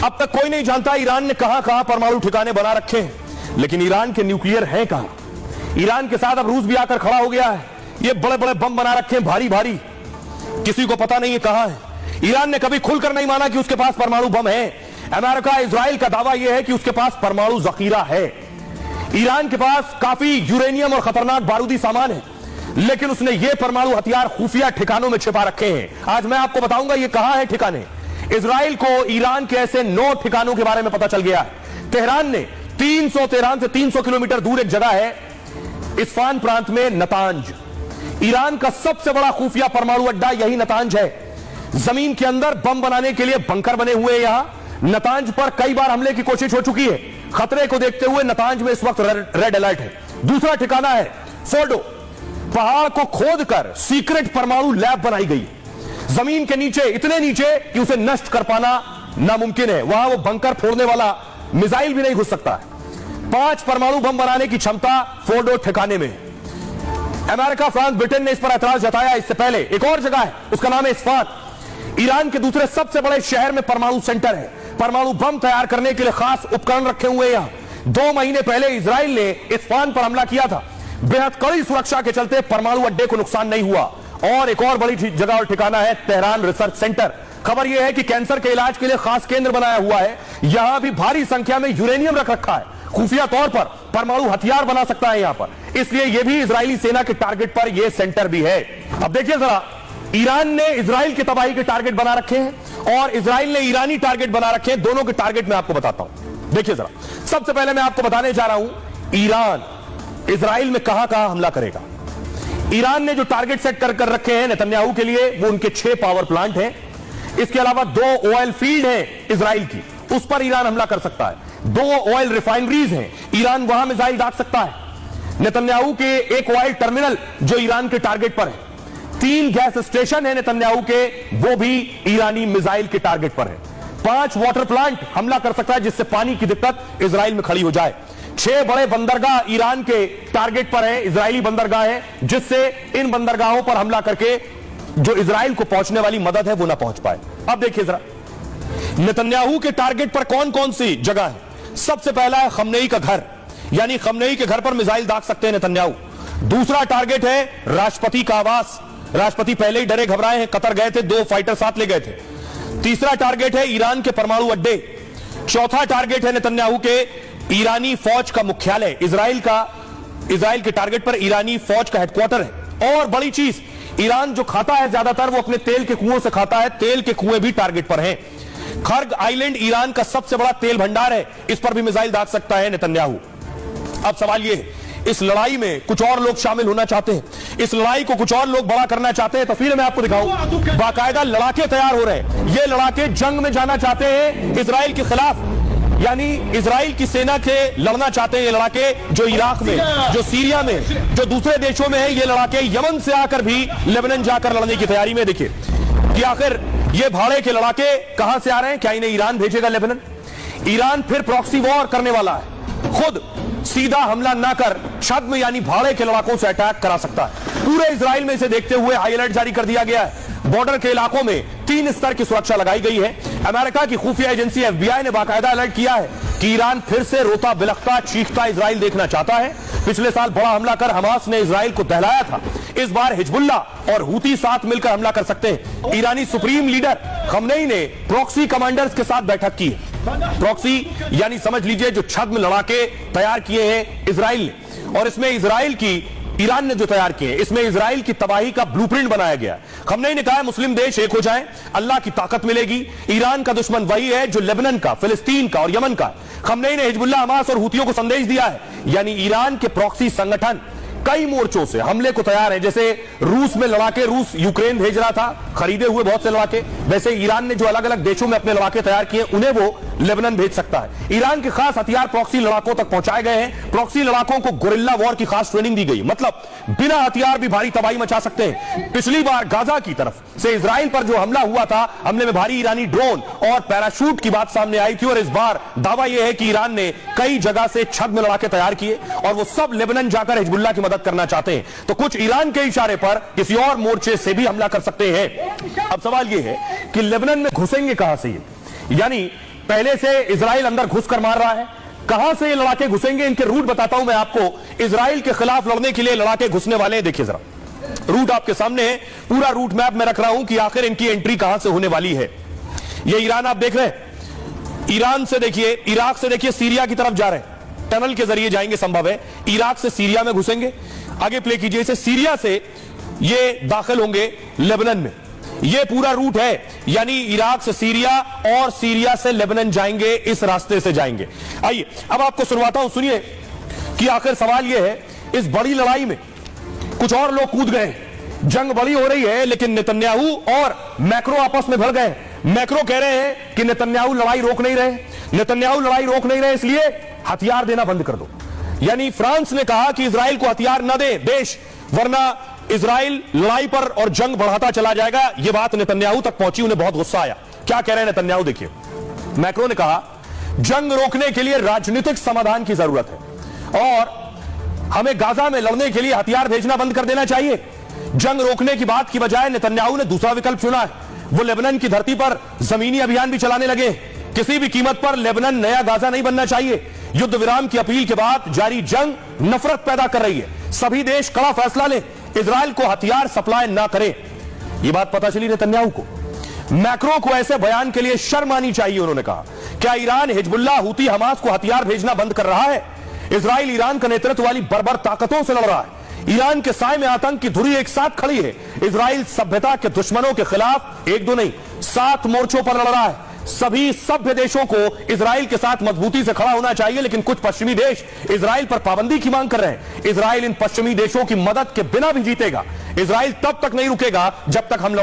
अब तक कोई नहीं जानता ईरान ने कहां कहां परमाणु ठिकाने बना रखे हैं, लेकिन ईरान के न्यूक्लियर है कहां। ईरान के साथ अब रूस भी आकर खड़ा हो गया है। ये बड़े बड़े बम बना रखे हैं, भारी भारी, किसी को पता नहीं है कहां है। ईरान ने कभी खुलकर नहीं माना कि उसके पास परमाणु बम है। अमेरिका, इजराइल का दावा यह है कि उसके पास परमाणु जखीरा है। ईरान के पास काफी यूरेनियम और खतरनाक बारूदी सामान है, लेकिन उसने ये परमाणु हथियार खुफिया ठिकानों में छिपा रखे हैं। आज मैं आपको बताऊंगा ये कहां है ठिकाने। इजराइल को ईरान के ऐसे 9 ठिकानों के बारे में पता चल गया है। तेहरान ने तेहरान से 300 किलोमीटर दूर एक जगह है इस्फान प्रांत में, नतांज। ईरान का सबसे बड़ा खुफिया परमाणु अड्डा यही नतांज है। जमीन के अंदर बम बनाने के लिए बंकर बने हुए हैं। यहां नतांज पर कई बार हमले की कोशिश हो चुकी है। खतरे को देखते हुए नतांज में इस वक्त रेड अलर्ट है। दूसरा ठिकाना है फोर्डो। पहाड़ को खोदकर सीक्रेट परमाणु लैब बनाई गई, जमीन के नीचे, इतने नीचे कि उसे नष्ट कर पाना नामुमकिन है। वहां वो बंकर फोड़ने वाला मिसाइल भी नहीं घुस सकता है। 5 परमाणु बम बनाने की क्षमता फोर्डो ठिकाने में। अमेरिका, फ्रांस, ब्रिटेन ने इस पर ऐतराज जताया। इससे पहले एक और जगह है, उसका नाम है इस्फान। ईरान के दूसरे सबसे बड़े शहर में परमाणु सेंटर है। परमाणु बम तैयार करने के लिए खास उपकरण रखे हुए हैं यहां। 2 महीने पहले इजराइल ने इस्फान पर हमला किया था। बेहद कड़ी सुरक्षा के चलते परमाणु अड्डे को नुकसान नहीं हुआ। और एक और बड़ी जगह और ठिकाना है तेहरान रिसर्च सेंटर। खबर यह है कि कैंसर के इलाज के लिए खास केंद्र बनाया हुआ है। यहां भी भारी संख्या में यूरेनियम रख रखा है। खुफिया तौर पर परमाणु हथियार बना सकता है यहां पर, इसलिए यह भी इजरायली सेना के टारगेट पर यह सेंटर भी है। अब देखिए जरा, ईरान ने इजराइल के तबाही के टारगेट बना रखे हैं और इजराइल ने ईरानी टारगेट बना रखे हैं। दोनों के टारगेट मैं आपको बताता हूं। देखिए जरा, सबसे पहले मैं आपको बताने जा रहा हूं ईरान इजराइल में कहां कहां हमला करेगा। ईरान ने जो टारगेट सेट कर रखे हैं नेतन्याहू के लिए, वो उनके 6 पावर प्लांट हैं। इसके अलावा 2 ऑयल फील्ड हैं इजराइल की, उस पर ईरान हमला कर सकता है। 2 ऑयल रिफाइनरीज हैं, ईरान वहां मिसाइल दाग सकता है। नेतन्याहू के एक ऑयल टर्मिनल जो ईरान के टारगेट पर है। 3 गैस स्टेशन है नेतन्याहू के, वो भी ईरानी मिसाइल के टारगेट पर है। 5 वाटर प्लांट हमला कर सकता है, जिससे पानी की दिक्कत इजराइल में खड़ी हो जाए। 6 बड़े बंदरगाह ईरान के टारगेट पर है, इजरायली बंदरगाह है, जिससे इन बंदरगाहों पर हमला करके जो इजराइल को पहुंचने वाली मदद है वो ना पहुंच पाए। अब देखिए जरा, नेतन्याहू के टारगेट पर कौन कौन सी जगह है। सबसे पहला है खमनेई का घर, यानी खमनेई के घर पर मिसाइल दाग सकते हैं नेतन्याहू। दूसरा टारगेट है राष्ट्रपति का आवास। राष्ट्रपति पहले ही डरे घबराए हैं, कतर गए थे, 2 फाइटर साथ ले गए थे। तीसरा टारगेट है ईरान के परमाणु अड्डे। चौथा टारगेट है नेतन्याहू के ईरानी फौज का मुख्यालय। इजराइल के टारगेट पर ईरानी फौज का हेडक्वार्टर है। और बड़ी चीज, ईरान जो खाता है ज्यादातर वो अपने तेल के कुओं से खाता है। तेल के कुएं भी टारगेट पर हैं। खर्ग आइलैंड ईरान का सबसे बड़ा तेल भंडार है, इस पर भी मिसाइल दाग सकता है नेतन्याहू। अब सवाल यह है, इस लड़ाई में कुछ और लोग शामिल होना चाहते हैं, इस लड़ाई को कुछ और लोग बड़ा करना चाहते हैं। तस्वीरें मैं आपको दिखाऊं, बाकायदा लड़ाके तैयार हो रहे हैं। ये लड़ाके जंग में जाना चाहते हैं इजराइल के खिलाफ, यानी इजराइल की सेना के लड़ना चाहते हैं ये लड़ाके, जो इराक में, जो सीरिया में, जो दूसरे देशों में है। ये लड़ाके यमन से आकर भी लेबनान जाकर लड़ने की तैयारी में। देखिए कि आखिर ये भाड़े के लड़ाके कहां से आ रहे हैं। क्या इन्हें ईरान भेजेगा लेबनान? ईरान फिर प्रॉक्सी वॉर करने वाला है, खुद सीधा हमला ना कर छद्म यानी भाड़े के लड़ाकों से अटैक करा सकता है। पूरे इजराइल में इसे देखते हुए हाई अलर्ट जारी कर दिया गया है। बॉर्डर के इलाकों में 3 स्तर की सुरक्षा लगाई गई है। अमेरिका की खुफिया एजेंसी FBI ने बाकायदा अलर्ट किया है कि ईरान फिर से रोता बिलखता चीखता इजराइल देखना चाहता है। पिछले साल बड़ा हमला कर हमास ने इजराइल को दहलाया था। इस बार हिजबुल्ला और हूती साथ मिलकर हमला कर सकते हैं। ईरानी सुप्रीम लीडर खमनेई ने प्रॉक्सी कमांडर्स के साथ बैठक की है। प्रॉक्सी यानी समझ लीजिए जो छद्म लड़ाके तैयार किए हैं इजराइल ने, और इसमें इजराइल की, ईरान ने जो तैयार किए, इसमें इजराइल की तबाही का ब्लूप्रिंट बनाया गया। खमनेई ने कहा है मुस्लिम देश एक हो जाएं, अल्लाह की ताकत मिलेगी। ईरान का दुश्मन वही है जो लेबनान का, फिलिस्तीन का और यमन का। खमनेई ने हिजबुल्ला, हमास और हूतियों को संदेश दिया है, यानी ईरान के प्रॉक्सी संगठन कई मोर्चों से हमले को तैयार है। जैसे रूस में लड़ाके, रूस यूक्रेन भेज रहा था खरीदे हुए बहुत से लड़ाके, वैसे ईरान ने जो अलग अलग देशों में अपने लड़ाके तैयार किए उन्हें वो लेबनान भेज सकता है। ईरान के खास हथियार प्रॉक्सी लड़ाकों तक पहुंचाए गए हैं। प्रॉक्सी लड़ाकों को गुरिल्ला वॉर की खास ट्रेनिंग दी गई, मतलब बिना हथियार भी भारी तबाही मचा सकते हैं। पिछली बार गाजा की तरफ से इजराइल पर जो हमला हुआ था, हमले में भारी ईरानी ड्रोन और पैराशूट की बात सामने आई थी। और इस बार दावा यह है कि ईरान ने कई जगह से छद्म लड़ाके तैयार किए और वो सब लेबनान जाकर हिजबुल्ला की मदद करना चाहते हैं। तो कुछ ईरान के इशारे पर किसी और मोर्चे से भी हमला कर सकते हैं। अब सवाल यह है कि लेबनान में घुसेंगे कहां से, यानी पहले से इजराइल अंदर घुसकर मार रहा है। कहां से ये लड़ाके घुसेंगे, इनके रूट बताता हूं मैं आपको। इजराइल के खिलाफ लड़ने के लिए लड़ाके घुसने वाले हैं। देखिए जरा, रूट आपके सामने है, पूरा रूट मैप में रख रहा हूं कि आखिर इनकी एंट्री कहां से होने वाली है। ये ईरान आप देख रहे हैं, ईरान से देखिए, इराक से देखिए, सीरिया की तरफ जा रहे हैं, टनल के जरिए जाएंगे संभव है। इराक से सीरिया में घुसेंगे। आगे प्ले कीजिए इसे। सीरिया से ये दाखिल होंगे लेबनान में। ये पूरा रूट है, यानी इराक से सीरिया और सीरिया से लेबनान जाएंगे, इस रास्ते से जाएंगे। आइए अब आपको सुनवाता हूं, सुनिए कि आखिर सवाल यह है, इस बड़ी लड़ाई में कुछ और लोग कूद गए। जंग बड़ी हो रही है, लेकिन नेतन्याहू और मैक्रो आपस में भड़ गए। मैक्रो कह रहे हैं कि नेतन्याहू लड़ाई रोक नहीं रहे, नेतन्याहू लड़ाई रोक नहीं रहे, इसलिए हथियार देना बंद कर दो। यानी फ्रांस ने कहा कि इजराइल को हथियार न दे देश, वरना इजराइल लड़ाई पर और जंग बढ़ाता चला जाएगा। यह बात नेतन्याहू तक पहुंची, उन्हें बहुत गुस्सा आया। क्या कह रहे हैं नेतन्याहू, देखिए। मैक्रो ने कहा जंग रोकने के लिए राजनीतिक समाधान की जरूरत है और हमें गाजा में लड़ने के लिए हथियार भेजना बंद कर देना चाहिए। जंग रोकने की बात की बजाय नेतन्याहू ने दूसरा विकल्प चुना है। वो लेबनान की धरती पर जमीनी अभियान भी चलाने लगे। किसी भी कीमत पर लेबनान नया गाजा नहीं बनना चाहिए। युद्ध विराम की अपील के बाद जारी जंग नफरत पैदा कर रही है। सभी देश कड़ा फैसला लें, इजराइल को हथियार सप्लाई ना करें। यह बात पता चली नेतन्याहू को। मैक्रो को ऐसे बयान के लिए शर्म आनी चाहिए। उन्होंने कहा, क्या ईरान हिजबुल्लाह, हूती, हमास को हथियार भेजना बंद कर रहा है? इजराइल ईरान का नेतृत्व वाली बर्बर ताकतों से लड़ रहा है। ईरान के साए में आतंक की धुरी एक साथ खड़ी है। इजराइल सभ्यता के दुश्मनों के खिलाफ एक दो नहीं 7 मोर्चों पर लड़ रहा है। सभी सभ्य देशों को इजराइल के साथ मजबूती से खड़ा होना चाहिए, लेकिन कुछ पश्चिमी देश इजराइल पर पाबंदी की मांग कर रहे हैं। इजराइल इन पश्चिमी देशों की मदद के बिना भी जीतेगा। इजराइल तब तक नहीं रुकेगा जब तक हम